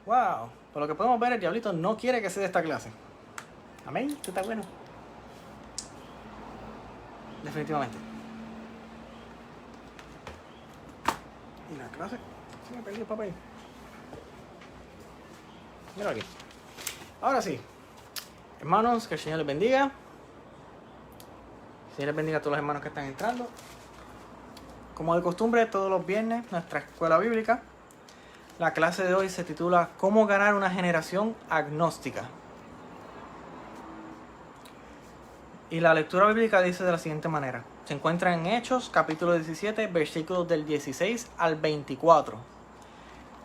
Wow. Por lo que podemos ver, el diablito no quiere que se dé esta clase. Amén. Esto está bueno. Definitivamente. ¿Y la clase? Sí, me perdí el papel. Mira aquí. Ahora sí. Hermanos, que el Señor les bendiga. Que el Señor les bendiga a todos los hermanos que están entrando. Como de costumbre, todos los viernes, nuestra escuela bíblica. La clase de hoy se titula ¿Cómo ganar una generación agnóstica? Y la lectura bíblica dice de la siguiente manera. Se encuentra en Hechos, capítulo 17, versículos del 16 al 24.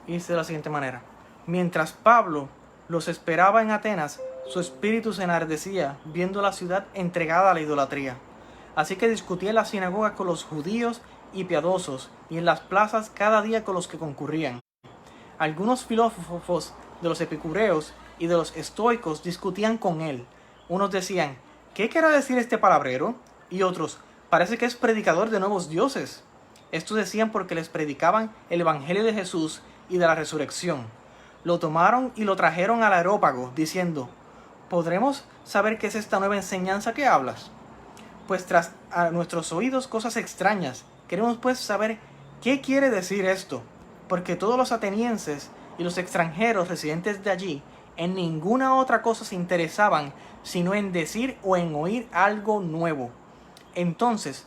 Y dice de la siguiente manera. Mientras Pablo los esperaba en Atenas, su espíritu se enardecía viendo la ciudad entregada a la idolatría. Así que discutía en la sinagoga con los judíos y piadosos, y en las plazas cada día con los que concurrían. Algunos filósofos de los epicureos y de los estoicos discutían con él. Unos decían, ¿qué querrá decir este palabrero? Y otros, parece que es predicador de nuevos dioses. Estos decían porque les predicaban el evangelio de Jesús y de la resurrección. Lo tomaron y lo trajeron al Areópago, diciendo, ¿podremos saber qué es esta nueva enseñanza que hablas? Pues tras a nuestros oídos cosas extrañas, queremos pues saber qué quiere decir esto, porque todos los atenienses y los extranjeros residentes de allí en ninguna otra cosa se interesaban, sino en decir o en oír algo nuevo. Entonces,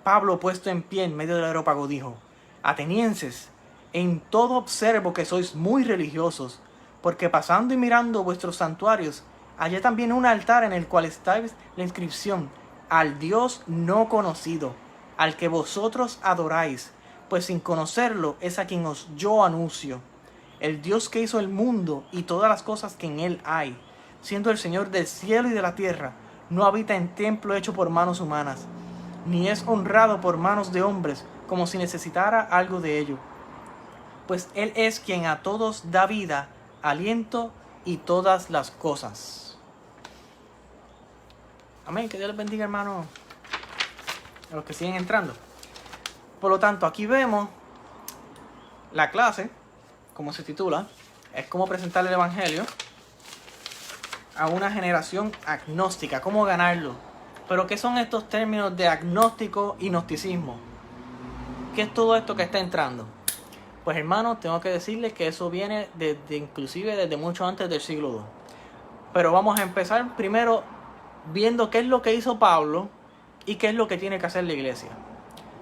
Pablo, puesto en pie en medio del Areópago, dijo, Atenienses, en todo observo que sois muy religiosos, porque pasando y mirando vuestros santuarios, hallé también un altar en el cual está la inscripción, al Dios no conocido, al que vosotros adoráis, pues sin conocerlo es a quien yo anuncio. El Dios que hizo el mundo y todas las cosas que en él hay, siendo el Señor del cielo y de la tierra, no habita en templo hecho por manos humanas, ni es honrado por manos de hombres, como si necesitara algo de ello. Pues Él es quien a todos da vida, aliento y todas las cosas. Amén, que Dios les bendiga, hermano, a los que siguen entrando. Por lo tanto, aquí vemos la clase, como se titula, es cómo presentar el evangelio a una generación agnóstica, cómo ganarlo. Pero ¿qué son estos términos de agnóstico y gnosticismo? ¿Qué es todo esto que está entrando? Pues hermanos, tengo que decirles que eso viene inclusive desde mucho antes del siglo II. Pero vamos a empezar primero viendo qué es lo que hizo Pablo y qué es lo que tiene que hacer la iglesia.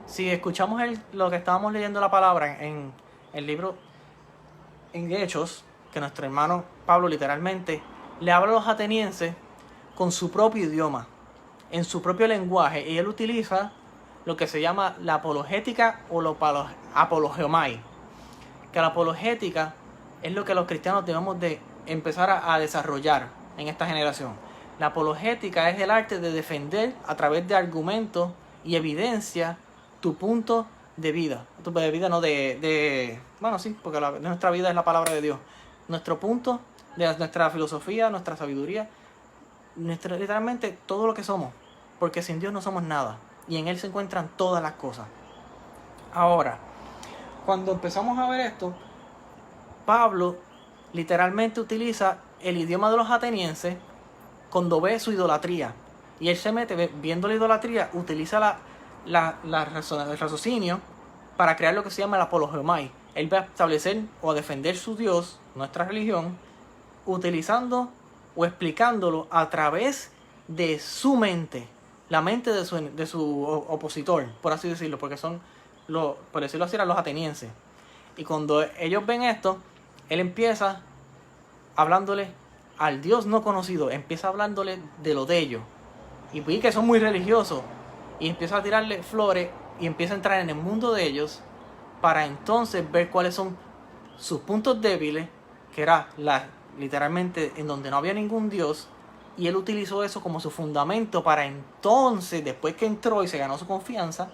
Si escuchamos lo que estábamos leyendo la palabra en el libro en Hechos, que nuestro hermano Pablo literalmente le habla a los atenienses con su propio idioma, en su propio lenguaje, y él utiliza lo que se llama la apologética o la apologeomai. Que la apologética es lo que los cristianos debemos de empezar a desarrollar en esta generación. La apologética es el arte de defender a través de argumentos y evidencia tu punto de vida. Tu de vida no bueno, sí, porque nuestra vida es la palabra de Dios. Nuestro punto, de nuestra filosofía, nuestra sabiduría, literalmente todo lo que somos. Porque sin Dios no somos nada. Y en Él se encuentran todas las cosas. Ahora, cuando empezamos a ver esto, Pablo literalmente utiliza el idioma de los atenienses cuando ve su idolatría. Y él se mete, viendo la idolatría, utiliza el raciocinio para crear lo que se llama el apologeomai. Él va a establecer o a defender su Dios, nuestra religión, utilizando o explicándolo a través de su mente, la mente de su opositor, por así decirlo, porque son, por decirlo así, eran los atenienses. Y cuando ellos ven esto, él empieza hablándole al Dios no conocido, empieza hablándole de lo de ellos. Y vi que son muy religiosos, y empieza a tirarle flores y empieza a entrar en el mundo de ellos para entonces ver cuáles son sus puntos débiles, que era literalmente en donde no había ningún Dios, y él utilizó eso como su fundamento para entonces, después que entró y se ganó su confianza,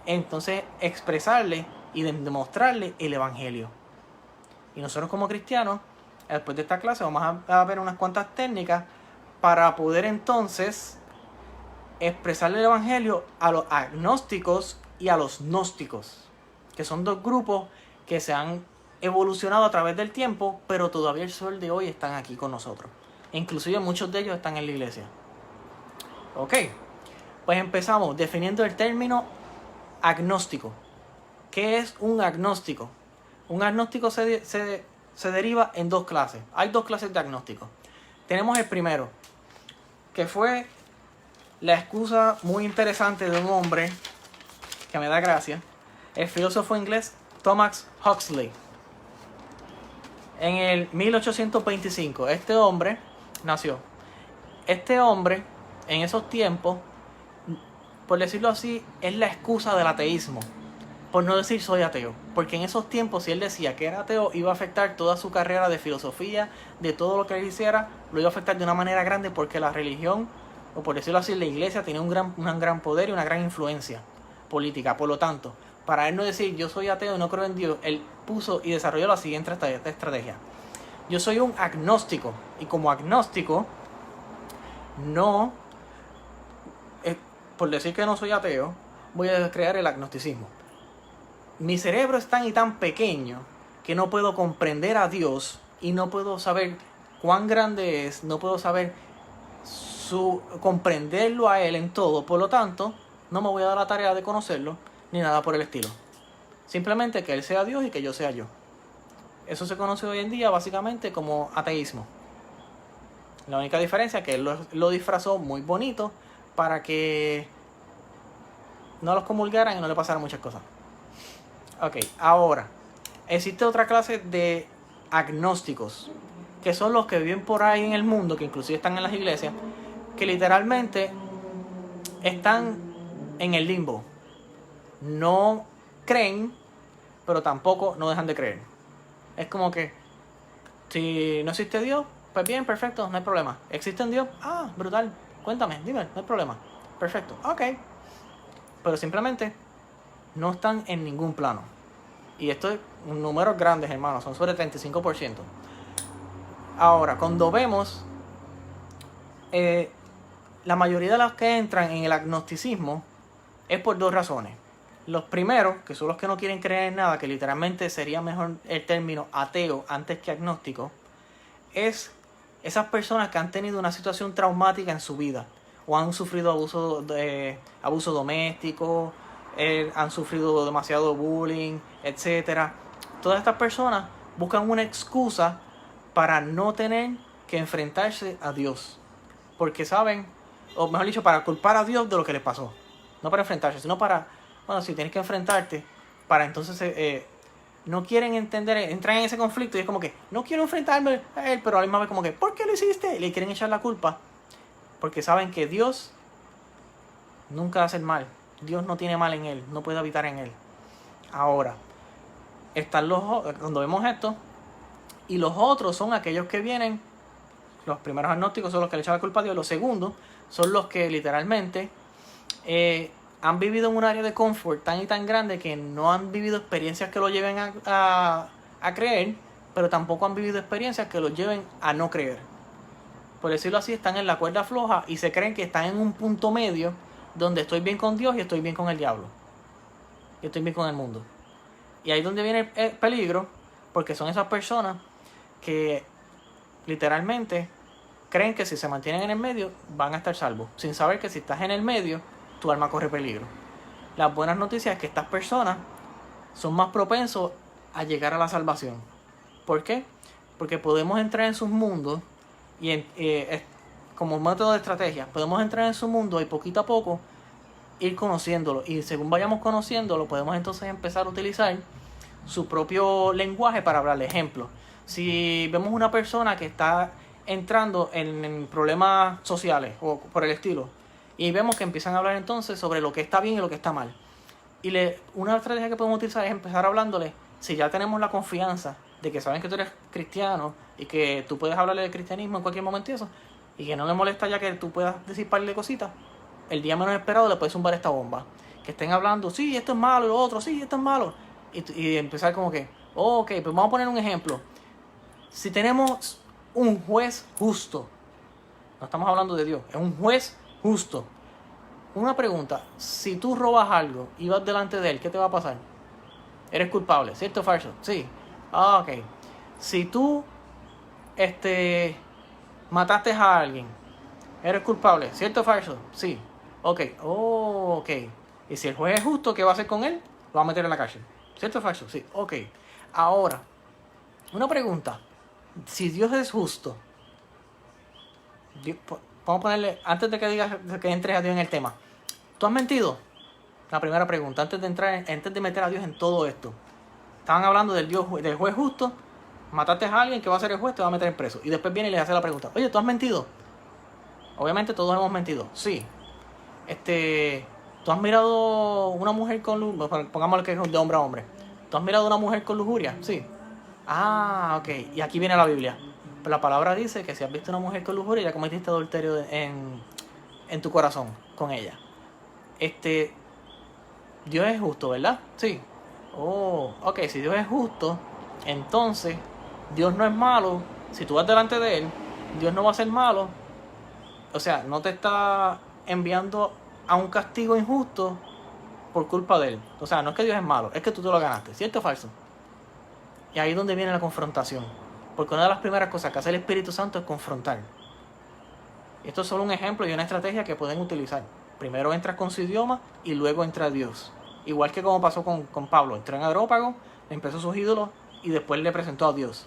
entonces expresarle y demostrarle el evangelio. Y nosotros como cristianos, después de esta clase vamos a ver unas cuantas técnicas para poder entonces expresarle el evangelio a los agnósticos y a los gnósticos, que son dos grupos que se han evolucionado a través del tiempo, pero todavía el sol de hoy están aquí con nosotros. Inclusive muchos de ellos están en la iglesia. Ok, pues empezamos definiendo el término agnóstico. ¿Qué es un agnóstico? Un agnóstico se deriva en dos clases. Hay dos clases de agnósticos. Tenemos el primero, que fue la excusa muy interesante de un hombre que me da gracia, el filósofo inglés Thomas Huxley. En el 1825, este hombre nació. Este hombre, en esos tiempos, por decirlo así, es la excusa del ateísmo. Por no decir soy ateo. Porque en esos tiempos, si él decía que era ateo, iba a afectar toda su carrera de filosofía, de todo lo que él hiciera, lo iba a afectar de una manera grande porque la religión, o por decirlo así, la iglesia tenía un gran poder y una gran influencia política. Por lo tanto, para él no decir yo soy ateo y no creo en Dios, él puso y desarrolló la siguiente estrategia. Yo soy un agnóstico. Y como agnóstico, no, por decir que no soy ateo, voy a crear el agnosticismo. Mi cerebro es tan y tan pequeño que no puedo comprender a Dios y no puedo saber cuán grande es, no puedo saber comprenderlo a Él en todo. Por lo tanto, no me voy a dar la tarea de conocerlo ni nada por el estilo. Simplemente que Él sea Dios y que yo sea yo. Eso se conoce hoy en día básicamente como ateísmo. La única diferencia es que Él lo disfrazó muy bonito para que no los comulgaran y no le pasaran muchas cosas. Ok, ahora, existe otra clase de agnósticos, que son los que viven por ahí en el mundo, que inclusive están en las iglesias, que literalmente están en el limbo. No creen, pero tampoco no dejan de creer. Es como que, si no existe Dios, pues bien, perfecto, no hay problema. ¿Existe un Dios? Ah, brutal, cuéntame, dime, no hay problema. Perfecto, ok. Pero simplemente no están en ningún plano. Y esto es números grandes, hermanos, son sobre 35%. Ahora, cuando vemos la mayoría de los que entran en el agnosticismo es por dos razones. Los primeros, que son los que no quieren creer en nada, que literalmente sería mejor el término ateo antes que agnóstico, es esas personas que han tenido una situación traumática en su vida o han sufrido abuso doméstico, han sufrido demasiado bullying, etc. Todas estas personas buscan una excusa para no tener que enfrentarse a Dios. Porque saben, o mejor dicho, para culpar a Dios de lo que les pasó. No para enfrentarse, sino para, bueno, si tienes que enfrentarte, para entonces no quieren entender, entran en ese conflicto y es como que, no quiero enfrentarme a Él, pero a la misma vez como que, ¿por qué lo hiciste? Y le quieren echar la culpa. Porque saben que Dios nunca hace el mal. Dios no tiene mal en Él, no puede habitar en Él. Ahora, están cuando vemos esto, y los otros son aquellos que vienen, los primeros agnósticos son los que le echan la culpa a Dios, los segundos son los que literalmente han vivido en un área de confort tan y tan grande que no han vivido experiencias que lo lleven a creer, pero tampoco han vivido experiencias que los lleven a no creer. Por decirlo así, están en la cuerda floja y se creen que están en un punto medio donde estoy bien con Dios y estoy bien con el diablo. Y estoy bien con el mundo. Y ahí es donde viene el peligro, porque son esas personas que literalmente creen que si se mantienen en el medio van a estar salvos, sin saber que si estás en el medio, tu alma corre peligro. Las buenas noticias es que estas personas son más propensos a llegar a la salvación. ¿Por qué? Porque podemos entrar en sus mundos y como un método de estrategia, podemos entrar en su mundo y poquito a poco ir conociéndolo. Y según vayamos conociéndolo, podemos entonces empezar a utilizar su propio lenguaje para hablarle. Ejemplo, si vemos una persona que está entrando en problemas sociales o por el estilo, y vemos que empiezan a hablar entonces sobre lo que está bien y lo que está mal. Y una estrategia que podemos utilizar es empezar hablándole, si ya tenemos la confianza de que saben que tú eres cristiano y que tú puedes hablarle de cristianismo en cualquier momento y eso, y que no le molesta ya que tú puedas decir par de cositas, el día menos esperado le puedes zumbar esta bomba. Que estén hablando, sí, esto es malo, y lo otro, sí, esto es malo. Y empezar como que, ok, pues vamos a poner un ejemplo. Si tenemos un juez justo, no estamos hablando de Dios, es un juez justo. Una pregunta, si tú robas algo y vas delante de él, ¿qué te va a pasar? Eres culpable, ¿cierto o falso? Sí. Ah, ok. Si tú, mataste a alguien, eres culpable, ¿cierto o falso? Sí. Ok. Oh, ok. Y si el juez es justo, ¿qué va a hacer con él? Lo va a meter en la cárcel. ¿Cierto o falso? Sí. Ok. Ahora, una pregunta. Si Dios es justo, vamos a ponerle, antes de que digas que entres a Dios en el tema, ¿tú has mentido? La primera pregunta, antes de meter a Dios en todo esto. Estaban hablando del juez justo, mataste a alguien, ¿qué va a hacer el juez? Te va a meter en preso. Y después viene y le hace la pregunta, oye, ¿tú has mentido? Obviamente todos hemos mentido, sí. ¿Tú has mirado una mujer con lujuria? Pongámosle que es de hombre a hombre. ¿Tú has mirado una mujer con lujuria? Sí. Ah, ok. Y aquí viene la Biblia. La palabra dice que si has visto una mujer con lujuria, ya cometiste adulterio en tu corazón con ella. Dios es justo, ¿verdad? Sí. Oh, ok, si Dios es justo, entonces Dios no es malo. Si tú vas delante de Él, Dios no va a ser malo. O sea, no te está enviando a un castigo injusto por culpa de Él. O sea, no es que Dios es malo, es que tú te lo ganaste. ¿Cierto o falso? Y ahí es donde viene la confrontación. Porque una de las primeras cosas que hace el Espíritu Santo es confrontar. Esto es solo un ejemplo y una estrategia que pueden utilizar. Primero entras con su idioma y luego entra Dios. Igual que como pasó con Pablo. Entró en Areópago, empezó sus ídolos y después le presentó a Dios.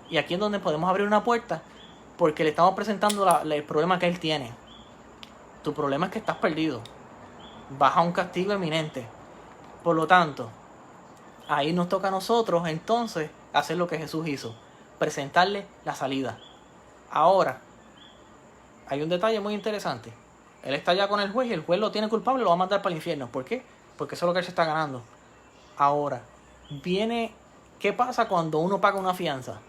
Y aquí es donde podemos abrir una puerta porque le estamos presentando el problema que él tiene. Tu problema es que estás perdido. Vas a un castigo eminente. Por lo tanto, ahí nos toca a nosotros entonces hacer lo que Jesús hizo. Presentarle la salida. Ahora, hay un detalle muy interesante. Él está ya con el juez y el juez lo tiene culpable y lo va a mandar para el infierno. ¿Por qué? Porque eso es lo que él se está ganando. Ahora, ¿qué pasa cuando uno paga una fianza?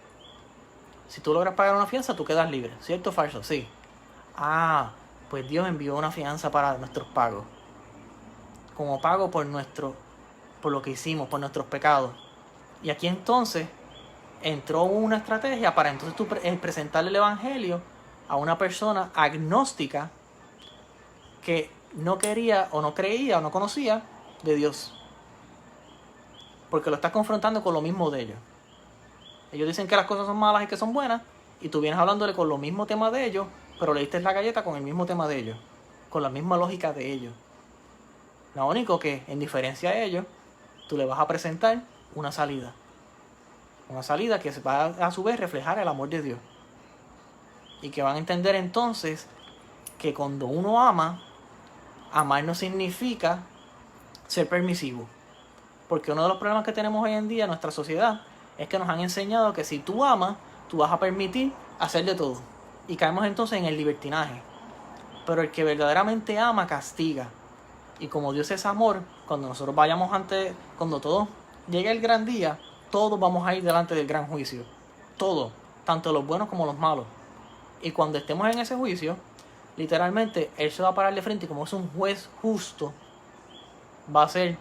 Si tú logras pagar una fianza, tú quedas libre. ¿Cierto o falso? Sí. Ah, pues Dios envió una fianza para nuestros pagos. Como pago por lo que hicimos, por nuestros pecados. Y aquí entonces entró una estrategia para entonces tú presentarle el evangelio a una persona agnóstica que no quería o no creía o no conocía de Dios. Porque lo estás confrontando con lo mismo de ellos. Ellos dicen que las cosas son malas y que son buenas, y tú vienes hablándole con lo mismo tema de ellos, pero le diste la galleta con el mismo tema de ellos, con la misma lógica de ellos. Lo único que, en diferencia a ellos, tú le vas a presentar una salida. Una salida que va a su vez reflejar el amor de Dios. Y que van a entender entonces que cuando uno ama, amar no significa ser permisivo. Porque uno de los problemas que tenemos hoy en día en nuestra sociedad es que nos han enseñado que si tú amas, tú vas a permitir hacer de todo. Y caemos entonces en el libertinaje. Pero el que verdaderamente ama, castiga. Y como Dios es amor, cuando nosotros cuando todo llegue el gran día, todos vamos a ir delante del gran juicio. Todos, tanto los buenos como los malos. Y cuando estemos en ese juicio, literalmente, Él se va a parar de frente y como es un juez justo, va a ser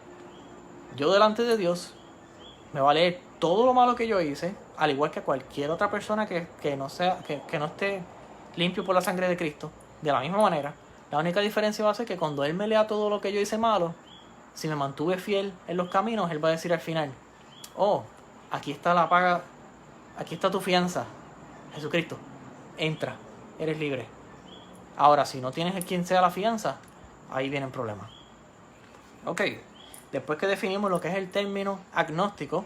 yo delante de Dios, me va a leer todo lo malo que yo hice, al igual que cualquier otra persona que no esté limpio por la sangre de Cristo. De la misma manera, la única diferencia va a ser que cuando Él me lea todo lo que yo hice malo, si me mantuve fiel en los caminos, Él va a decir al final, oh, aquí está la paga, aquí está tu fianza, Jesucristo, entra, eres libre. Ahora, si no tienes quien sea la fianza, ahí vienen problemas. Ok, después que definimos lo que es el término agnóstico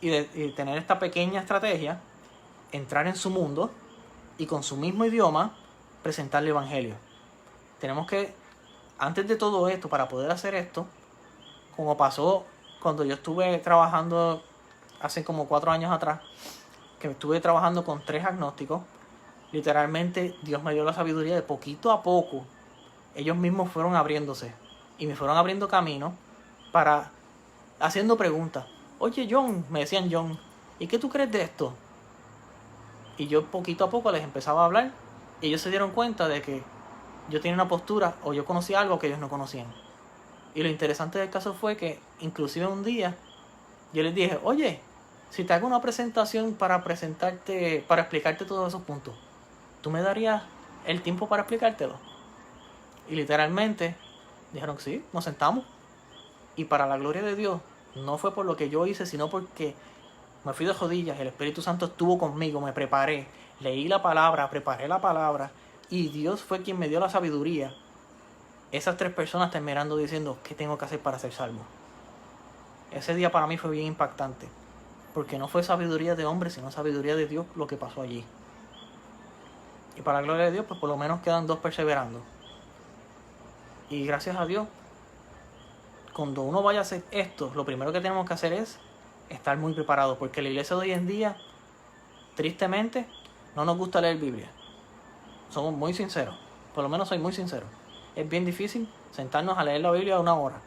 y tener esta pequeña estrategia, entrar en su mundo y con su mismo idioma presentarle el evangelio. Tenemos que, antes de todo esto, para poder hacer esto, como pasó cuando yo estuve trabajando hace como 4 años atrás, que estuve trabajando con 3 agnósticos, literalmente Dios me dio la sabiduría de poquito a poco, ellos mismos fueron abriéndose y me fueron abriendo camino para haciendo preguntas. Oye John, me decían John, ¿y qué tú crees de esto? Y yo poquito a poco les empezaba a hablar y ellos se dieron cuenta de que yo tenía una postura o yo conocía algo que ellos no conocían. Y lo interesante del caso fue que inclusive un día yo les dije, oye, si te hago una presentación para explicarte todos esos puntos, ¿tú me darías el tiempo para explicártelo? Y literalmente dijeron, sí, nos sentamos. Y para la gloria de Dios, no fue por lo que yo hice, sino porque Me fui de rodillas, el Espíritu Santo estuvo conmigo, me preparé, leí la palabra, preparé la palabra y Dios fue quien me dio la sabiduría. Esas 3 personas están mirando diciendo, ¿qué tengo que hacer para ser salvo? Ese día para mí fue bien impactante, porque no fue sabiduría de hombre, sino sabiduría de Dios lo que pasó allí. Y para la gloria de Dios, pues por lo menos quedan 2 perseverando. Y gracias a Dios, cuando uno vaya a hacer esto, lo primero que tenemos que hacer es estar muy preparados, porque la iglesia de hoy en día, tristemente, no nos gusta leer Biblia. Somos muy sinceros, por lo menos soy muy sincero. Es bien difícil sentarnos a leer la Biblia 1 hora.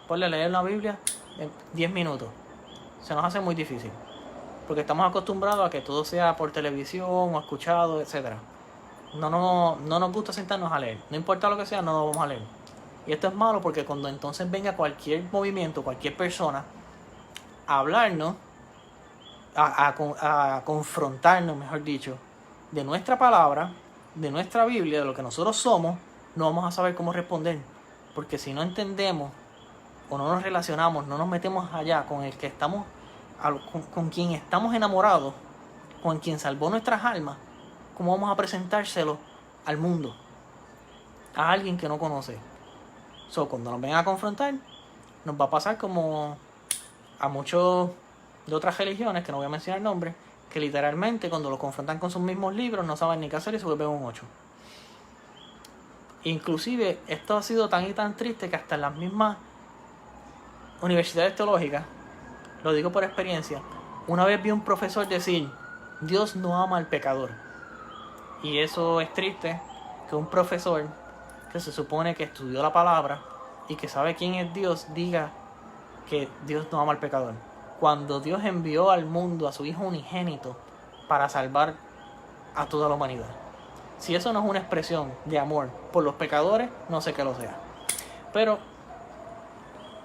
Ponle a leer la Biblia en 10 minutos. Se nos hace muy difícil, porque estamos acostumbrados a que todo sea por televisión o escuchado, etc. No nos gusta sentarnos a leer. No importa lo que sea, no lo vamos a leer. Y esto es malo porque cuando entonces venga cualquier movimiento, cualquier persona a hablarnos, a confrontarnos, mejor dicho, de nuestra palabra, de nuestra Biblia, de lo que nosotros somos, no vamos a saber cómo responder. Porque si no entendemos o no nos relacionamos, no nos metemos allá con el que estamos, con quien estamos enamorados, con quien salvó nuestras almas, ¿cómo vamos a presentárselo al mundo? A alguien que no conoce. Cuando nos vengan a confrontar, nos va a pasar como a muchos de otras religiones, que no voy a mencionar nombres, que literalmente cuando lo confrontan con sus mismos libros no saben ni qué hacer y se vuelven un 8. Inclusive esto ha sido tan y tan triste que hasta en las mismas universidades teológicas, lo digo por experiencia, una vez vi un profesor decir, Dios no ama al pecador. Y eso es triste, que un profesor que se supone que estudió la palabra y que sabe quién es Dios, diga que Dios no ama al pecador. Cuando Dios envió al mundo a su Hijo unigénito para salvar a toda la humanidad. Si eso no es una expresión de amor por los pecadores, no sé qué lo sea. Pero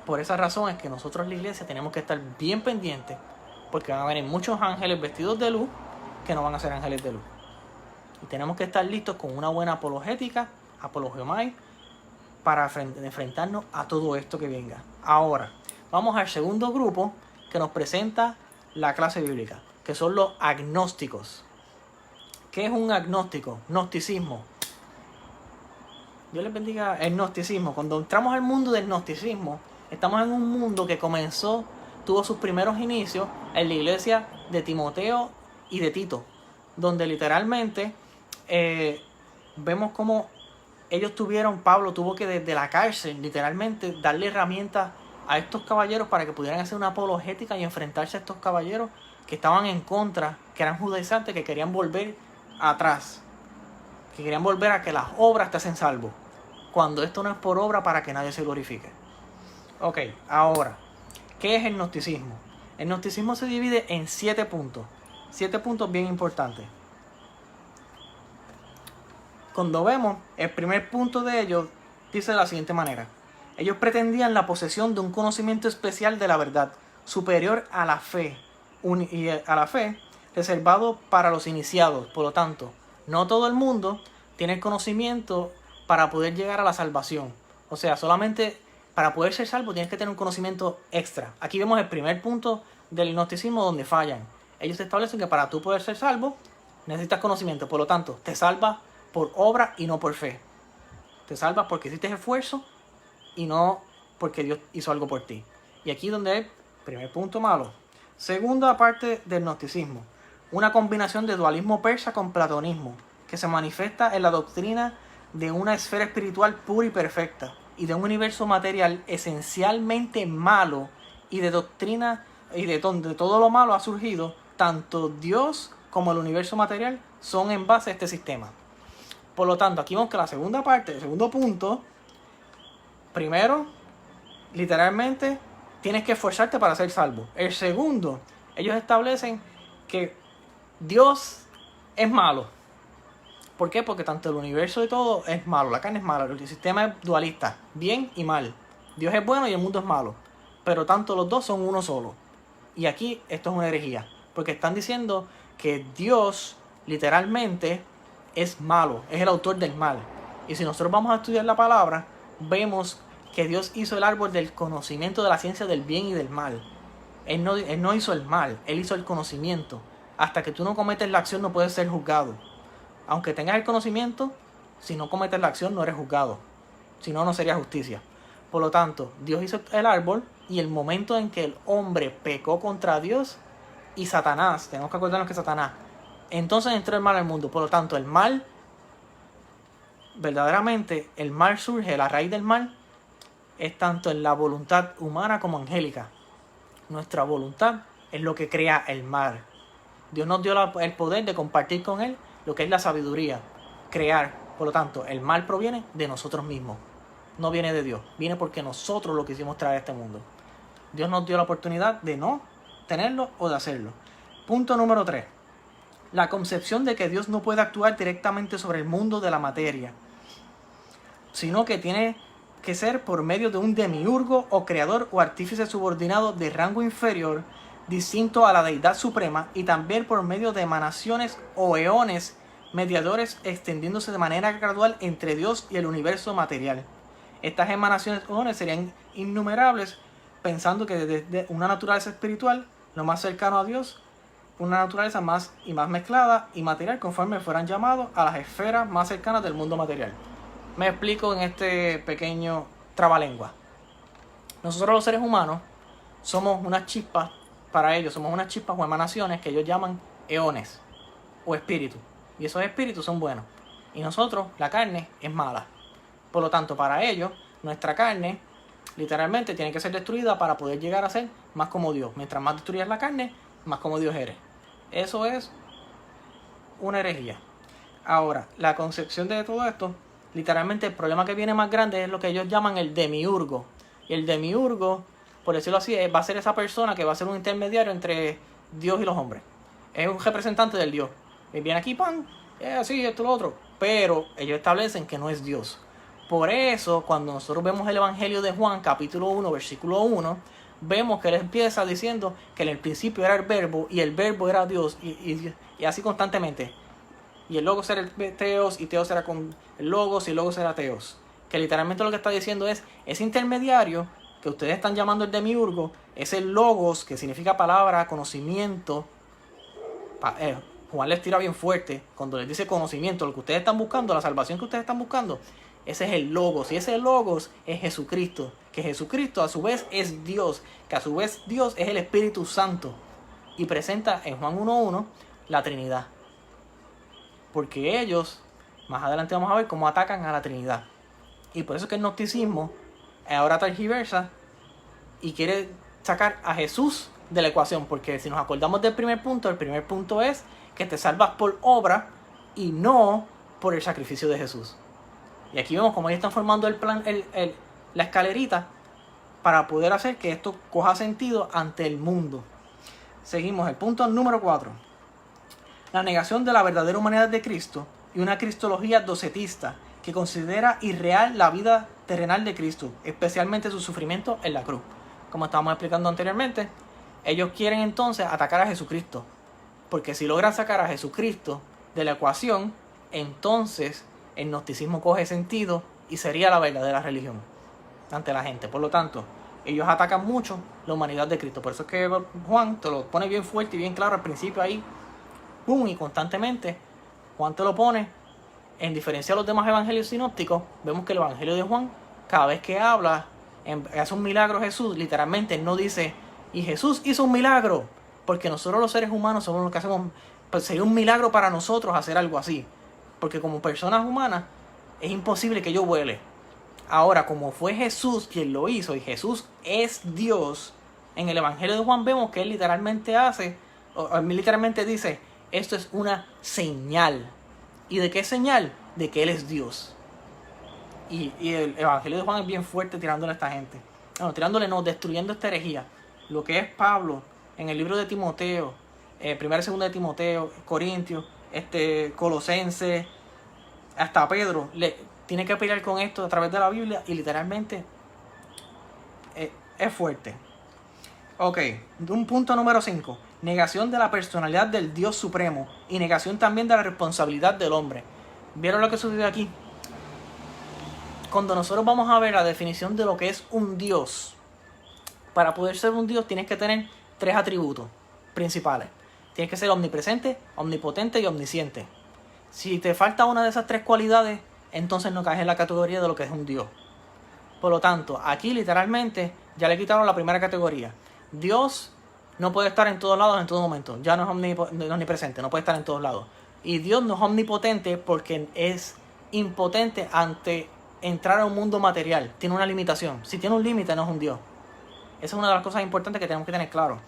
por esa razón es que nosotros en la iglesia tenemos que estar bien pendientes, porque van a venir muchos ángeles vestidos de luz que no van a ser ángeles de luz. Y tenemos que estar listos con una buena apologética, apologiomai, para enfrentarnos a todo esto que venga. Ahora, vamos al segundo grupo que nos presenta la clase bíblica, que son los agnósticos. ¿Qué es un agnóstico? Gnosticismo. Dios les bendiga el gnosticismo. Cuando entramos al mundo del gnosticismo, estamos en un mundo que tuvo sus primeros inicios en la iglesia de Timoteo y de Tito, donde literalmente vemos cómo Pablo tuvo que desde la cárcel literalmente darle herramientas a estos caballeros para que pudieran hacer una apologética y enfrentarse a estos caballeros que estaban en contra, que eran judaizantes, que querían volver atrás, que querían volver a que las obras te hacen salvo, cuando esto no es por obra para que nadie se glorifique. Ok, ahora, ¿qué es el gnosticismo? El gnosticismo se divide en 7 puntos. 7 puntos bien importantes. Cuando vemos el primer punto de ellos, dice de la siguiente manera. Ellos pretendían la posesión de un conocimiento especial de la verdad, superior a la fe, reservado para los iniciados. Por lo tanto, no todo el mundo tiene el conocimiento para poder llegar a la salvación. O sea, solamente para poder ser salvo tienes que tener un conocimiento extra. Aquí vemos el primer punto del gnosticismo donde fallan. Ellos establecen que para tú poder ser salvo necesitas conocimiento. Por lo tanto, te salvas por obra y no por fe. Te salvas porque hiciste esfuerzo y no porque Dios hizo algo por ti. Y aquí donde es primer punto malo. Segunda parte del gnosticismo. Una combinación de dualismo persa con platonismo, que se manifiesta en la doctrina de una esfera espiritual pura y perfecta, y de un universo material esencialmente malo, y de doctrina y de donde todo lo malo ha surgido, tanto Dios como el universo material son en base a este sistema. Por lo tanto, aquí vemos que la segunda parte, el segundo punto, primero, literalmente, tienes que esforzarte para ser salvo. El segundo, ellos establecen que Dios es malo. ¿Por qué? Porque tanto el universo y todo es malo, la carne es mala, el sistema es dualista, bien y mal. Dios es bueno y el mundo es malo, pero tanto los dos son uno solo. Y aquí esto es una herejía, porque están diciendo que Dios literalmente es malo, es el autor del mal. Y si nosotros vamos a estudiar la palabra, vemos que Dios hizo el árbol del conocimiento de la ciencia del bien y del mal. Él no hizo el mal, Él hizo el conocimiento. Hasta que tú no cometes la acción no puedes ser juzgado. Aunque tengas el conocimiento, si no cometes la acción no eres juzgado. Si no, no sería justicia. Por lo tanto, Dios hizo el árbol y el momento en que el hombre pecó contra Dios y Satanás, tenemos que acordarnos que Satanás, entonces entró el mal al mundo. Por lo tanto, el mal, verdaderamente, el mal surge, la raíz del mal es tanto en la voluntad humana como angélica. Nuestra voluntad es lo que crea el mal. Dios nos dio el poder de compartir con Él lo que es la sabiduría, crear. Por lo tanto, el mal proviene de nosotros mismos. No viene de Dios, viene porque nosotros lo quisimos traer a este mundo. Dios nos dio la oportunidad de no tenerlo o de hacerlo. Punto número 3. La concepción de que Dios no puede actuar directamente sobre el mundo de la materia, sino que tiene que ser por medio de un demiurgo o creador o artífice subordinado de rango inferior, distinto a la deidad suprema, y también por medio de emanaciones o eones mediadores extendiéndose de manera gradual entre Dios y el universo material. Estas emanaciones o eones serían innumerables, pensando que desde una naturaleza espiritual, lo más cercano a Dios, una naturaleza más y más mezclada y material conforme fueran llamados a las esferas más cercanas del mundo material. Me explico en este pequeño trabalengua. Nosotros los seres humanos somos unas chispas, para ellos somos unas chispas o emanaciones que ellos llaman eones o espíritus. Y esos espíritus son buenos. Y nosotros, la carne, es mala. Por lo tanto, para ellos, nuestra carne literalmente tiene que ser destruida para poder llegar a ser más como Dios. Mientras más destruyas la carne, más como Dios eres. Eso es una herejía. Ahora, la concepción de todo esto, literalmente el problema que viene más grande es lo que ellos llaman el demiurgo. Y el demiurgo, por decirlo así, va a ser esa persona que va a ser un intermediario entre Dios y los hombres. Es un representante del Dios. Y viene aquí, pan, así, esto, lo otro. Pero ellos establecen que no es Dios. Por eso, cuando nosotros vemos el Evangelio de Juan, capítulo 1, versículo 1, vemos que él empieza diciendo que en el principio era el verbo y el verbo era Dios. Y así constantemente. Y el logos era el teos y teos era con el logos y el logos era teos. Que literalmente lo que está diciendo es, ese intermediario que ustedes están llamando el demiurgo, es el logos, que significa palabra, conocimiento. Juan les tira bien fuerte cuando les dice conocimiento, lo que ustedes están buscando, la salvación que ustedes están buscando, ese es el logos, y ese logos es Jesucristo, que Jesucristo a su vez es Dios, que a su vez Dios es el Espíritu Santo, y presenta en Juan 1.1 la Trinidad, porque ellos, más adelante vamos a ver cómo atacan a la Trinidad, y por eso es que el gnosticismo ahora tergiversa y quiere sacar a Jesús de la ecuación, porque si nos acordamos del primer punto, el primer punto es que te salvas por obra y no por el sacrificio de Jesús. Y aquí vemos cómo ellos están formando el plan, la escalerita para poder hacer que esto coja sentido ante el mundo. Seguimos, el punto número 4. La negación de la verdadera humanidad de Cristo y una cristología docetista que considera irreal la vida terrenal de Cristo, especialmente su sufrimiento en la cruz. Como estábamos explicando anteriormente, ellos quieren entonces atacar a Jesucristo, porque si logran sacar a Jesucristo de la ecuación, entonces el gnosticismo coge sentido y sería la verdadera religión ante la gente. Por lo tanto, ellos atacan mucho la humanidad de Cristo. Por eso es que Juan te lo pone bien fuerte y bien claro al principio ahí, ¡pum! Y constantemente Juan te lo pone. En diferencia a los demás evangelios sinópticos, vemos que el evangelio de Juan, cada vez que habla, hace un milagro Jesús, literalmente no dice, y Jesús hizo un milagro, porque nosotros los seres humanos somos los que hacemos, pues sería un milagro para nosotros hacer algo así, porque como personas humanas es imposible que yo vuele. Ahora, como fue Jesús quien lo hizo, y Jesús es Dios, en el evangelio de Juan vemos que él literalmente literalmente dice, esto es una señal. ¿Y de qué señal? De que Él es Dios. Y el evangelio de Juan es bien fuerte tirándole a esta gente. No, tirándole no, destruyendo esta herejía. Lo que es Pablo en el libro de Timoteo, primera y segunda de Timoteo, Corintios, Colosenses, hasta Pedro, tiene que pelear con esto a través de la Biblia y literalmente es fuerte. Ok, un punto número 5. Negación de la personalidad del Dios Supremo y negación también de la responsabilidad del hombre. ¿Vieron lo que sucedió aquí? Cuando nosotros vamos a ver la definición de lo que es un Dios, para poder ser un Dios tienes que tener 3 atributos principales. Tienes que ser omnipresente, omnipotente y omnisciente. Si te falta una de esas 3 cualidades, entonces no caes en la categoría de lo que es un Dios. Por lo tanto, aquí literalmente ya le quitaron la primera categoría. Dios no puede estar en todos lados en todo momento. Ya no es omnipresente, no puede estar en todos lados. Y Dios no es omnipotente porque es impotente ante entrar a un mundo material. Tiene una limitación. Si tiene un límite, no es un Dios. Esa es una de las cosas importantes que tenemos que tener claro.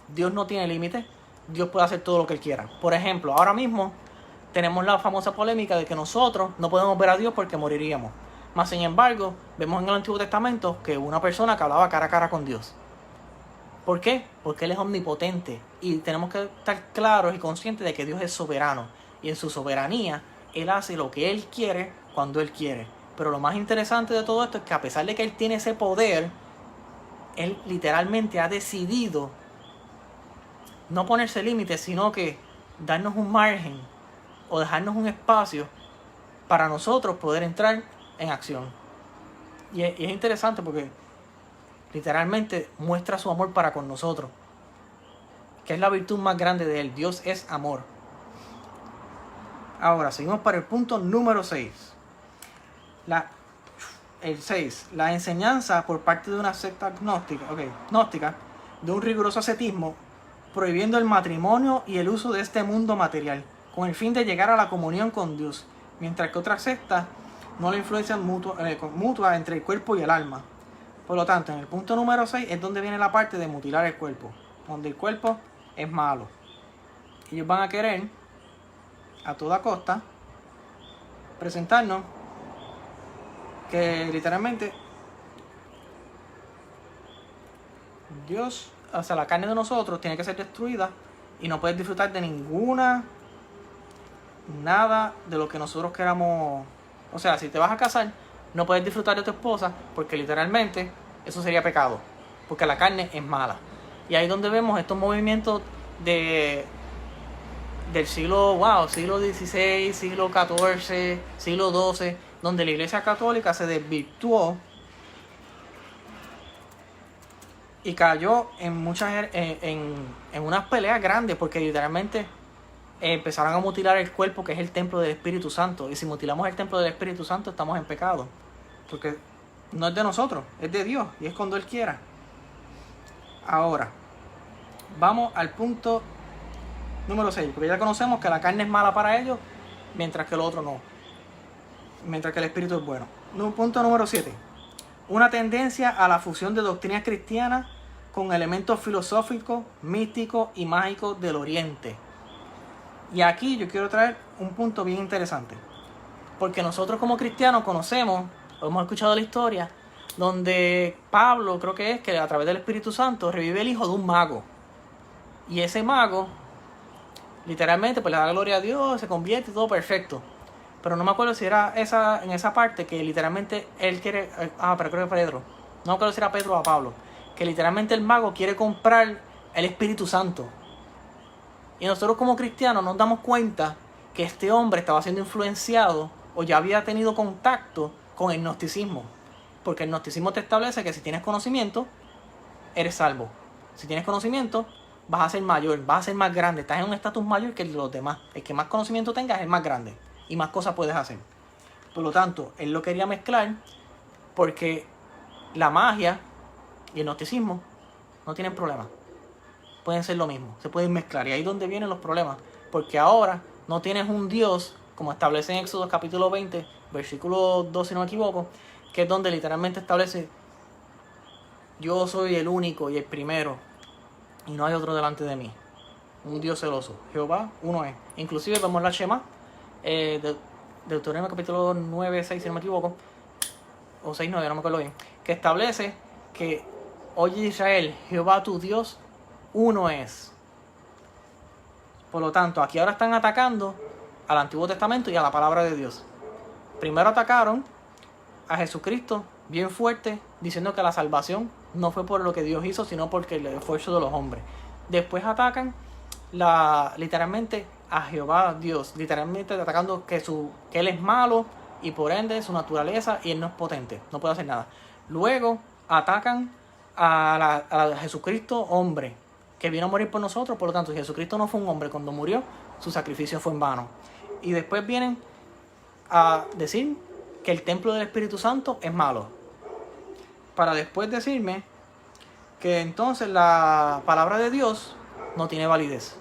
Dios no tiene límite. Dios puede hacer todo lo que Él quiera. Por ejemplo, ahora mismo tenemos la famosa polémica de que nosotros no podemos ver a Dios porque moriríamos. Mas, sin embargo, vemos en el Antiguo Testamento que una persona que hablaba cara a cara con Dios. ¿Por qué? Porque Él es omnipotente. Y tenemos que estar claros y conscientes de que Dios es soberano. Y en su soberanía, Él hace lo que Él quiere cuando Él quiere. Pero lo más interesante de todo esto es que a pesar de que Él tiene ese poder, Él literalmente ha decidido no ponerse límites, sino que darnos un margen o dejarnos un espacio para nosotros poder entrar en acción. Y es interesante porque literalmente muestra su amor para con nosotros, que es la virtud más grande de Él. Dios es amor. Ahora, seguimos para el punto número 6. El 6. La enseñanza por parte de una secta gnóstica de un riguroso ascetismo, prohibiendo el matrimonio y el uso de este mundo material, con el fin de llegar a la comunión con Dios, mientras que otras sectas no la influencian mutua entre el cuerpo y el alma. Por lo tanto, en el punto número 6 es donde viene la parte de mutilar el cuerpo, donde el cuerpo es malo. Ellos van a querer, a toda costa, presentarnos que literalmente Dios, o sea, la carne de nosotros tiene que ser destruida y no puedes disfrutar de nada de lo que nosotros queramos. O sea, si te vas a casar, no puedes disfrutar de tu esposa porque literalmente eso sería pecado, porque la carne es mala. Y ahí es donde vemos estos movimientos del siglo XVI, siglo XIV, siglo XII, donde la Iglesia Católica se desvirtuó y cayó en unas peleas grandes, porque literalmente empezaron a mutilar el cuerpo, que es el templo del Espíritu Santo. Y si mutilamos el templo del Espíritu Santo, estamos en pecado, porque no es de nosotros, es de Dios, y es cuando Él quiera. Ahora, vamos al punto número 6, porque ya conocemos que la carne es mala para ellos, mientras que el otro no. Mientras que el Espíritu es bueno. Punto número 7. Una tendencia a la fusión de doctrinas cristianas con elementos filosóficos, místicos y mágicos del Oriente. Y aquí yo quiero traer un punto bien interesante. Porque nosotros como cristianos conocemos, o hemos escuchado la historia, donde Pablo, creo que es, que a través del Espíritu Santo revive el hijo de un mago. Y ese mago, literalmente, pues le da gloria a Dios, se convierte y todo perfecto. Pero no me acuerdo si era en esa parte que literalmente él quiere... pero creo que Pedro. No me acuerdo si era Pedro o Pablo. Que literalmente el mago quiere comprar el Espíritu Santo. Y nosotros como cristianos nos damos cuenta que este hombre estaba siendo influenciado o ya había tenido contacto con el gnosticismo. Porque el gnosticismo te establece que si tienes conocimiento, eres salvo. Si tienes conocimiento, vas a ser mayor, vas a ser más grande. Estás en un estatus mayor que los demás. El que más conocimiento tengas es más grande y más cosas puedes hacer. Por lo tanto, él lo quería mezclar porque la magia y el gnosticismo no tienen problema. Pueden ser lo mismo, se pueden mezclar. Y ahí es donde vienen los problemas. Porque ahora no tienes un Dios, como establece en Éxodo capítulo 20, versículo 2 si no me equivoco, que es donde literalmente establece: yo soy el único y el primero, y no hay otro delante de mí. Un Dios celoso. Jehová uno es. Inclusive vemos la Shema, Deuteronomio capítulo 9, 6 si no me equivoco, o 6, 9, no me acuerdo bien, que establece que: oye Israel, Jehová tu Dios uno es. Por lo tanto, aquí ahora están atacando al Antiguo Testamento y a la palabra de Dios. Primero atacaron a Jesucristo bien fuerte, diciendo que la salvación no fue por lo que Dios hizo, sino porque el esfuerzo de los hombres. Después atacan literalmente a Jehová Dios, literalmente atacando que Él es malo y por ende su naturaleza, y Él no es potente, no puede hacer nada. Luego atacan a Jesucristo hombre, que vino a morir por nosotros. Por lo tanto, si Jesucristo no fue un hombre cuando murió, su sacrificio fue en vano. Y después vienen a decir que el templo del Espíritu Santo es malo, para después decirme que entonces la palabra de Dios no tiene validez.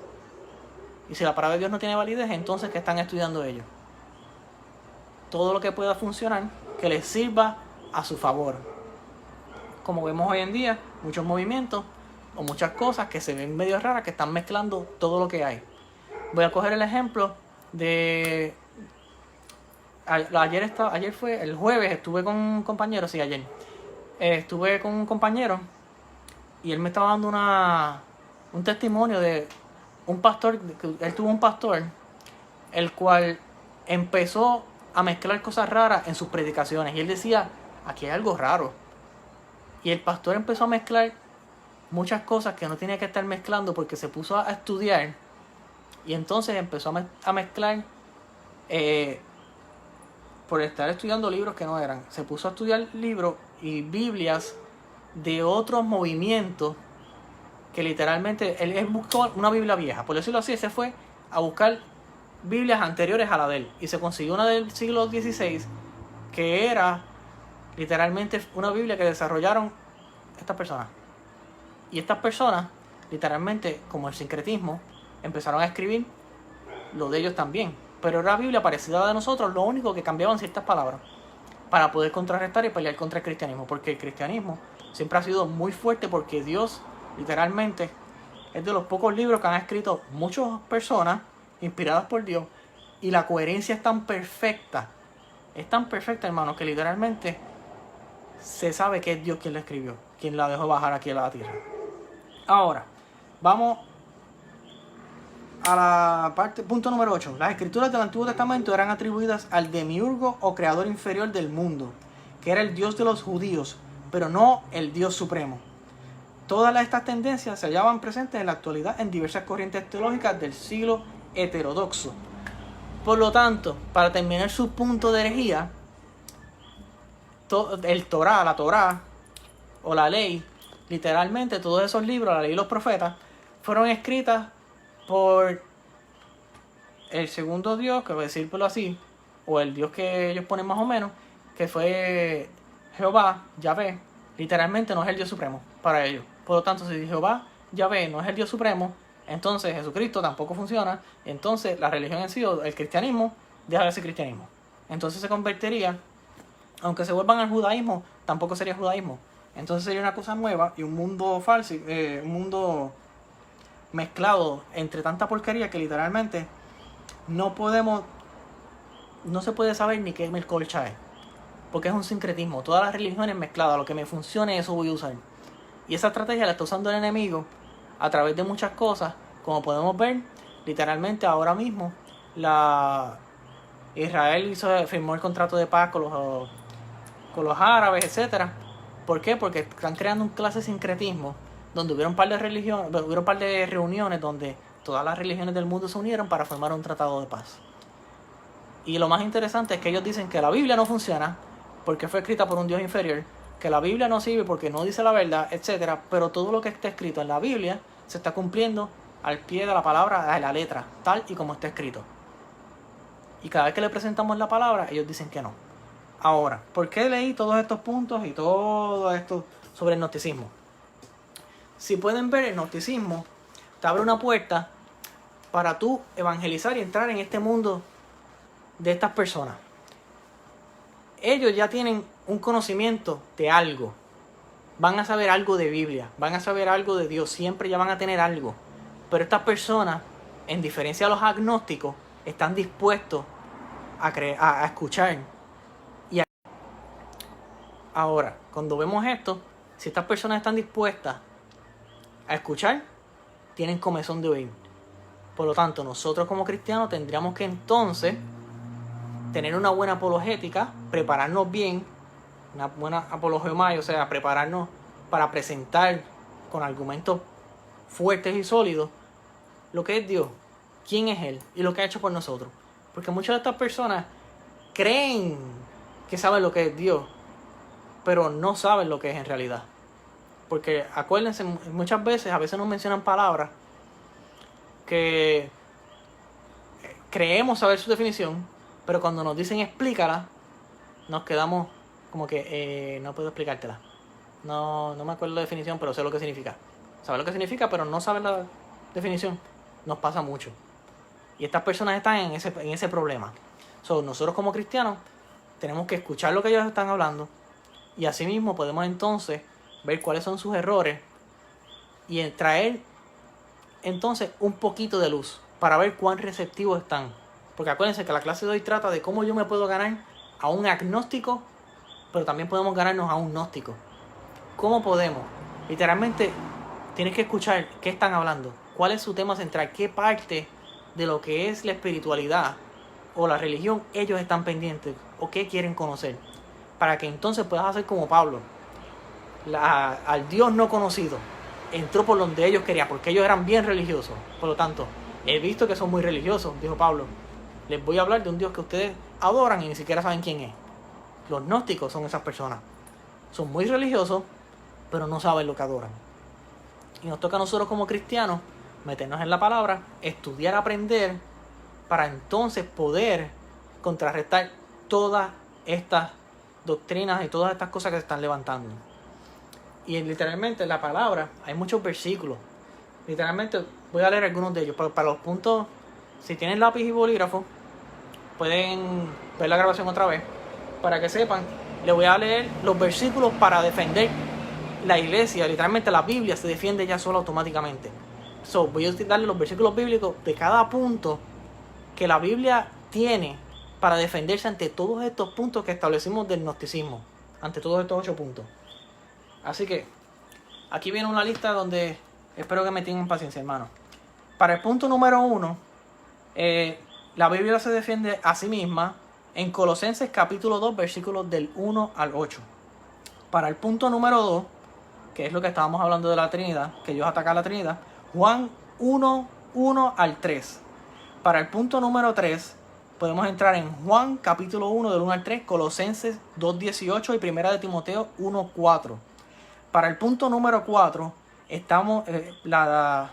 Y si la palabra de Dios no tiene validez, entonces ¿qué están estudiando ellos? Todo lo que pueda funcionar, que les sirva a su favor. Como vemos hoy en día, muchos movimientos o muchas cosas que se ven medio raras, que están mezclando todo lo que hay. Voy a coger el ejemplo de... Ayer fue el jueves, estuve con un compañero, sí, ayer. Estuve con un compañero y él me estaba dando un testimonio de un pastor. Él tuvo un pastor el cual empezó a mezclar cosas raras en sus predicaciones. Y él decía, aquí hay algo raro. Y el pastor empezó a mezclar muchas cosas que no tenía que estar mezclando, porque se puso a estudiar. Y entonces empezó a mezclar, por estar estudiando libros que no eran. Se puso a estudiar libros y Biblias de otros movimientos, que literalmente él buscó una Biblia vieja, por decirlo así. Se fue a buscar Biblias anteriores a la de él y se consiguió una del siglo XVI, que era literalmente una Biblia que desarrollaron estas personas. Y estas personas, literalmente, como el sincretismo, empezaron a escribir lo de ellos también. Pero era la Biblia parecida a la de nosotros, lo único que cambiaban ciertas palabras para poder contrarrestar y pelear contra el cristianismo. Porque el cristianismo siempre ha sido muy fuerte, porque Dios, literalmente, es de los pocos libros que han escrito muchas personas inspiradas por Dios, y la coherencia es tan perfecta, hermano, que literalmente se sabe que es Dios quien la escribió, quien la dejó bajar aquí a la tierra. Ahora, vamos a la parte, punto número 8. Las escrituras del Antiguo Testamento eran atribuidas al demiurgo o creador inferior del mundo, que era el Dios de los judíos, pero no el Dios supremo. Todas estas tendencias se hallaban presentes en la actualidad en diversas corrientes teológicas del siglo heterodoxo. Por lo tanto, para terminar su punto de herejía, la Torá o la ley, literalmente todos esos libros, la ley y los profetas, fueron escritas por el segundo Dios, que voy a decirlo así, o el Dios que ellos ponen más o menos, que fue Jehová, Yahvé. Literalmente no es el Dios supremo para ellos. Por lo tanto, si Jehová, Yahvé, no es el Dios supremo, entonces Jesucristo tampoco funciona. Entonces la religión en sí, el cristianismo, deja de ser cristianismo. Entonces se convertiría, aunque se vuelvan al judaísmo, tampoco sería judaísmo. Entonces sería una cosa nueva y un mundo falso, un mundo mezclado entre tanta porquería que literalmente no se puede saber ni qué melcolcha es, porque es un sincretismo. Todas las religiones mezcladas, lo que me funcione, eso voy a usar. Y esa estrategia la está usando el enemigo a través de muchas cosas, como podemos ver. Literalmente ahora mismo Israel firmó el contrato de paz con los árabes, etcétera. ¿Por qué? Porque están creando un clase de sincretismo, donde hubieron un par de reuniones donde todas las religiones del mundo se unieron para formar un tratado de paz. Y lo más interesante es que ellos dicen que la Biblia no funciona porque fue escrita por un Dios inferior, que la Biblia no sirve porque no dice la verdad, etcétera. Pero todo lo que está escrito en la Biblia se está cumpliendo al pie de la palabra, de la letra, tal y como está escrito. Y cada vez que le presentamos la palabra, ellos dicen que no. Ahora, ¿por qué leí todos estos puntos y todo esto sobre el gnosticismo? Si pueden ver, el gnosticismo te abre una puerta para tú evangelizar y entrar en este mundo de estas personas. Ellos ya tienen un conocimiento de algo. Van a saber algo de Biblia, van a saber algo de Dios, siempre ya van a tener algo. Pero estas personas, en diferencia a los agnósticos, están dispuestos a escuchar. Ahora, cuando vemos esto, si estas personas están dispuestas a escuchar, tienen comezón de oír. Por lo tanto, nosotros como cristianos tendríamos que entonces tener una buena apologética, prepararnos bien, una buena apologema, o sea, prepararnos para presentar con argumentos fuertes y sólidos lo que es Dios, quién es Él y lo que ha hecho por nosotros. Porque muchas de estas personas creen que saben lo que es Dios, pero no saben lo que es en realidad. Porque acuérdense, muchas veces, a veces nos mencionan palabras que creemos saber su definición, pero cuando nos dicen explícala, nos quedamos como que no puedo explicártela. No me acuerdo la definición, pero sé lo que significa. Saber lo que significa, pero no saber la definición, nos pasa mucho. Y estas personas están en ese problema. Nosotros como cristianos tenemos que escuchar lo que ellos están hablando y asimismo podemos entonces ver cuáles son sus errores y traer entonces un poquito de luz para ver cuán receptivos están. Porque acuérdense que la clase de hoy trata de cómo yo me puedo ganar a un agnóstico, pero también podemos ganarnos a un gnóstico. ¿Cómo podemos? Literalmente tienes que escuchar qué están hablando, cuál es su tema central, qué parte de lo que es la espiritualidad o la religión ellos están pendientes o qué quieren conocer, para que entonces puedas hacer como Pablo, al Dios no conocido entró por donde ellos querían, porque ellos eran bien religiosos. Por lo tanto, he visto que son muy religiosos, dijo Pablo, les voy a hablar de un Dios que ustedes adoran y ni siquiera saben quién es. Los gnósticos son esas personas, son muy religiosos pero no saben lo que adoran. Y nos toca a nosotros como cristianos meternos en la palabra, estudiar, aprender, para entonces poder contrarrestar todas estas doctrinas y todas estas cosas que se están levantando. Y literalmente en la palabra hay muchos versículos. Literalmente voy a leer algunos de ellos. Para los puntos, si tienen lápiz y bolígrafo, pueden ver la grabación otra vez. Para que sepan, les voy a leer los versículos para defender la iglesia. Literalmente la Biblia se defiende ya sola automáticamente. Voy a darle los versículos bíblicos de cada punto que la Biblia tiene para defenderse ante todos estos puntos que establecimos del gnosticismo, ante todos estos 8 puntos. Así que aquí viene una lista donde espero que me tengan paciencia, hermano. Para el punto número 1, la Biblia se defiende a sí misma en Colosenses capítulo 2, versículos del 1 al 8. Para el punto número 2, que es lo que estábamos hablando de la Trinidad, que Dios ataca a la Trinidad, Juan 1, 1 al 3. Para el punto número 3, podemos entrar en Juan capítulo 1 del 1 al 3, Colosenses 2, 18 y Primera de Timoteo 1, 4. Para el punto número 4, estamos, la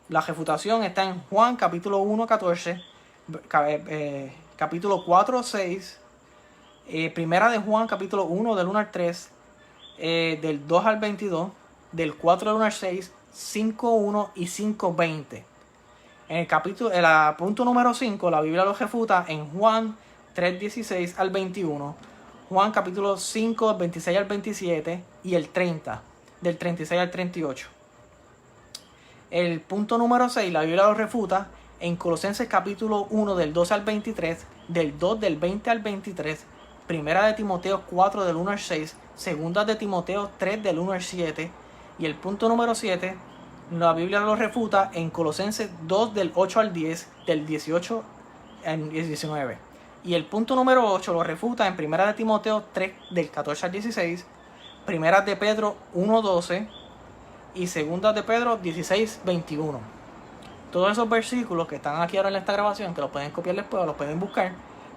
refutación está en Juan capítulo 1, 14, capítulo 4, 6, Primera de Juan capítulo 1 del 1 al 3, del 2 al 22, del 4 al 1 al 6, 5, 1 y 5, 20. En el punto número 5, la Biblia lo refuta en Juan 3, 16 al 21, Juan capítulo 5, 26 al 27 y el 30, del 36 al 38. El punto número 6, la Biblia lo refuta en Colosenses capítulo 1 del 12 al 23, del 2 del 20 al 23, Primera de Timoteo 4 del 1 al 6, Segunda de Timoteo 3 del 1 al 7 y el punto número 7, la Biblia lo refuta en Colosenses 2 del 8 al 10, del 18 al 19. Y el punto número 8 lo refuta en Primera de Timoteo 3 del 14 al 16, Primera de Pedro 1, 12 y Segunda de Pedro 16, 21. Todos esos versículos que están aquí ahora en esta grabación, que los pueden copiar después o los pueden buscar,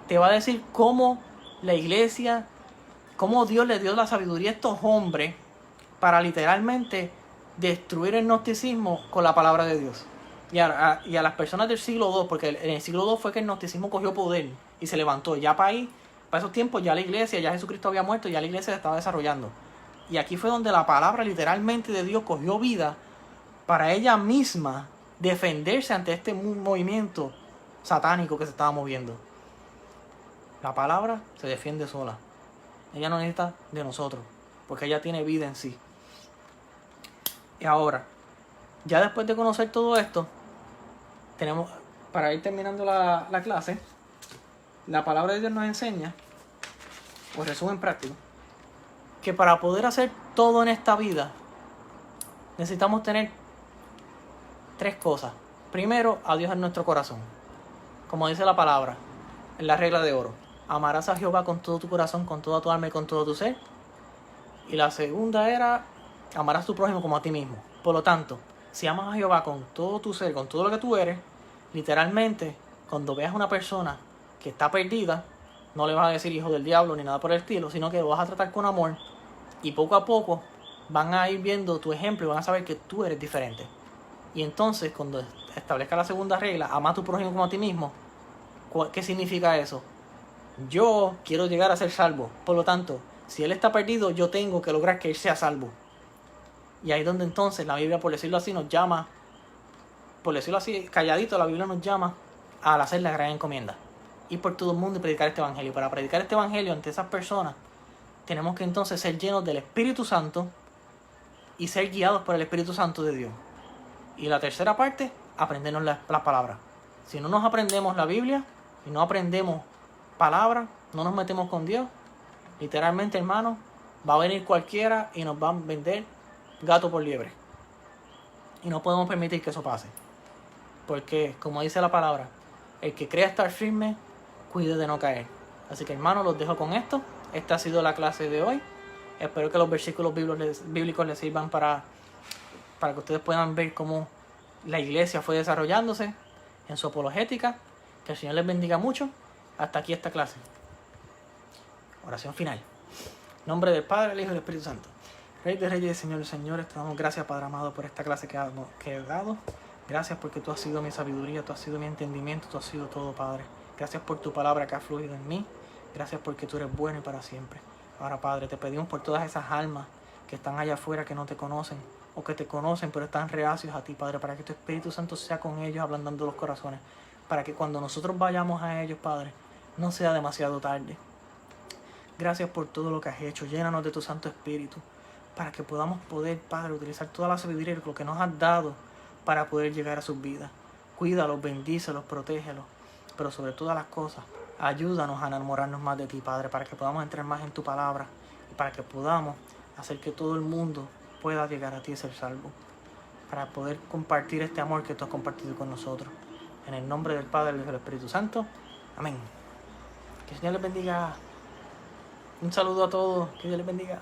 te va a decir cómo la iglesia, cómo Dios le dio la sabiduría a estos hombres para literalmente destruir el gnosticismo con la palabra de Dios. Y a las personas del siglo II, porque en el siglo II fue que el gnosticismo cogió poder y se levantó. Ya para esos tiempos, ya la iglesia, ya Jesucristo había muerto, ya la iglesia se estaba desarrollando. Y aquí fue donde la palabra literalmente de Dios cogió vida para ella misma defenderse ante este movimiento satánico que se estaba moviendo. La palabra se defiende sola. Ella no necesita de nosotros, porque ella tiene vida en sí. Y ahora, ya después de conocer todo esto, tenemos, para ir terminando la clase, la palabra de Dios nos enseña, o resumen práctico, que para poder hacer todo en esta vida, necesitamos tener 3 cosas. Primero, a Dios en nuestro corazón. Como dice la palabra, en la regla de oro. Amarás a Jehová con todo tu corazón, con toda tu alma y con todo tu ser. Y la segunda era, amarás a tu prójimo como a ti mismo. Por lo tanto, si amas a Jehová con todo tu ser, con todo lo que tú eres, literalmente, cuando veas a una persona que está perdida, no le vas a decir hijo del diablo ni nada por el estilo, sino que lo vas a tratar con amor y poco a poco van a ir viendo tu ejemplo y van a saber que tú eres diferente. Y entonces, cuando establezca la segunda regla, ama a tu prójimo como a ti mismo, ¿qué significa eso? Yo quiero llegar a ser salvo. Por lo tanto, si él está perdido, yo tengo que lograr que él sea salvo. Y ahí es donde entonces la Biblia, por decirlo así, nos llama, por decirlo así, calladito, la Biblia nos llama a hacer la gran encomienda. Ir por todo el mundo y predicar este evangelio. Para predicar este evangelio ante esas personas, tenemos que entonces ser llenos del Espíritu Santo y ser guiados por el Espíritu Santo de Dios. Y la tercera parte, aprendernos las palabras. Si no nos aprendemos la Biblia y no aprendemos palabras, no nos metemos con Dios, literalmente, hermano, va a venir cualquiera y nos va a vender gato por liebre. Y no podemos permitir que eso pase. Porque, como dice la palabra, el que crea estar firme, cuide de no caer. Así que, hermano, los dejo con esto. Esta ha sido la clase de hoy. Espero que los versículos bíblicos les sirvan para que ustedes puedan ver cómo la iglesia fue desarrollándose en su apologética. Que el Señor les bendiga mucho. Hasta aquí esta clase. Oración final. En nombre del Padre, el Hijo y del Espíritu Santo. Rey de Reyes y Señor de Señores, te damos gracias, Padre amado, por esta clase que he dado. Gracias porque tú has sido mi sabiduría, tú has sido mi entendimiento, tú has sido todo, Padre. Gracias por tu palabra que ha fluido en mí. Gracias porque tú eres bueno y para siempre. Ahora, Padre, te pedimos por todas esas almas que están allá afuera, que no te conocen, o que te conocen pero están reacios a ti, Padre, para que tu Espíritu Santo sea con ellos, ablandando los corazones, para que cuando nosotros vayamos a ellos, Padre, no sea demasiado tarde. Gracias por todo lo que has hecho. Llénanos de tu Santo Espíritu, para que podamos poder, Padre, utilizar toda la sabiduría y lo que nos has dado para poder llegar a sus vidas. Cuídalos, bendícelos, protégelos, pero sobre todas las cosas, ayúdanos a enamorarnos más de ti, Padre, para que podamos entrar más en tu palabra y para que podamos hacer que todo el mundo pueda llegar a ti y ser salvo, para poder compartir este amor que tú has compartido con nosotros. En el nombre del Padre, del Hijo y del Espíritu Santo. Amén. Que el Señor les bendiga. Un saludo a todos. Que Dios les bendiga.